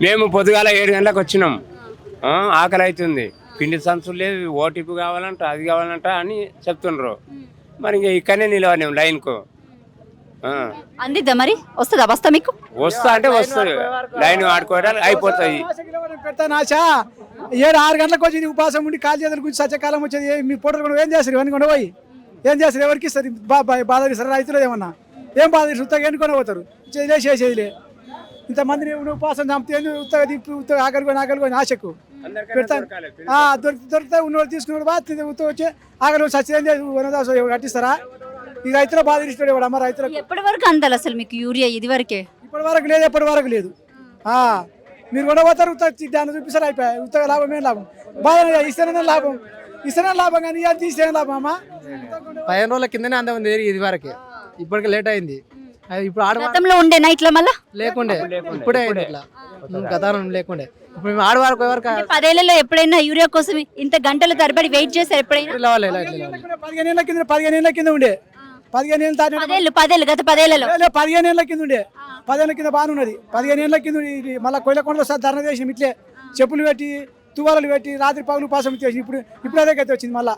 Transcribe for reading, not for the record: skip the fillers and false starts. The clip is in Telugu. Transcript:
మేము పొద్దుగాల 7 గంటలకు వచ్చినాం. ఆకలి అవుతుంది, పిండి సంచులు లేదు, ఓటీపీ కావాలంట, అది కావాలంట అని చెప్తుండ్రు. మరి ఇంక ఇక్కడనే నిలవలేము లైన్కు. అందిద్దా మరి వస్తుందా వస్తా మీకు వస్తా అంటే వస్తుంది, లైన్ ఆడుకోవడానికి అయిపోతాయి. పెడతాను ఆశ 7-6 గంటలకు వచ్చి ఉపవాసం ఉండి కాలు చేతుల గురించి సత్యకాలం వచ్చేది. మీ ఫోటోలు కూడా ఏం చేస్తారు, ఇవన్నీ కూడా పోయి ఏం చేస్తారు, ఎవరికి ఇస్తారు బాధ ఇస్తారు, రైతులు ఏమన్నా ఏం బాధ ఉత్తగా ఎన్నుకొని పోతారు, చేసేదిలే. ఇంతమందిని ఉపవాసం చంపితే ఉత్తగా దిప్పి ఉత్తగా ఆకలికొని ఆశకు పెడతాను. దొరికితే ఉన్నవాడు తీసుకున్నాడు బాగా ఉత్తగా వచ్చి ఆకలి సత్యం కట్టిస్తారా? ఈ రైతుల బాధ ఇస్తాడు ఇవాడు అమ్మ రైతులకు. ఎప్పటి వరకు అందాలి అసలు మీకు యూరియా ఇది వరకే? ఇప్పటి వరకు లేదు, ఎప్పటి వరకు లేదు. మీరు కూడా పోతారు దాన్ని చూపిస్తారు, అయిపోయాయి. ఉత్తగా లాభం ఏం లాభం, బాధ ఇస్తేనే లాభం కానీ అది ఇస్తేనే లాభం అమ్మా. 15 రోజుల కిందనే అంద ఉంది ఇది వరకే, ఇప్పటికి లేట్ అయింది. ఇప్పుడు గతంలో ఉండేనా ఇట్లా మళ్ళా? లేకుండే, ఇప్పుడే అయింది ఇట్లా, గతం లేకుండే. ఇప్పుడు మేము ఆడవారికి ఎవరికి 10 ఏళ్లలో ఎప్పుడైనా యూరియా కోసం ఇంత గంటల తరబడి వెయిట్ చేశారు ఎప్పుడైనా? 15 ఏళ్ళ కింద ఉండే, 15 ఏళ్ళు దాటి 10 ఏళ్ళు గత 10 ఏళ్లలో 15 ఏళ్ళ కింద ఉండే, 10 ఏళ్ళ కింద బాగున్నది. 15 ఏళ్ళ కింద మళ్ళీ కొయ్యకొండలో సార్ ధర్నా చేసినాం, ఇట్లే చెప్పులు పెట్టి తువాలలు పెట్టి రాత్రి పగులు పాసం చేసి ఇప్పుడు అదే గతి వచ్చింది మళ్ళీ.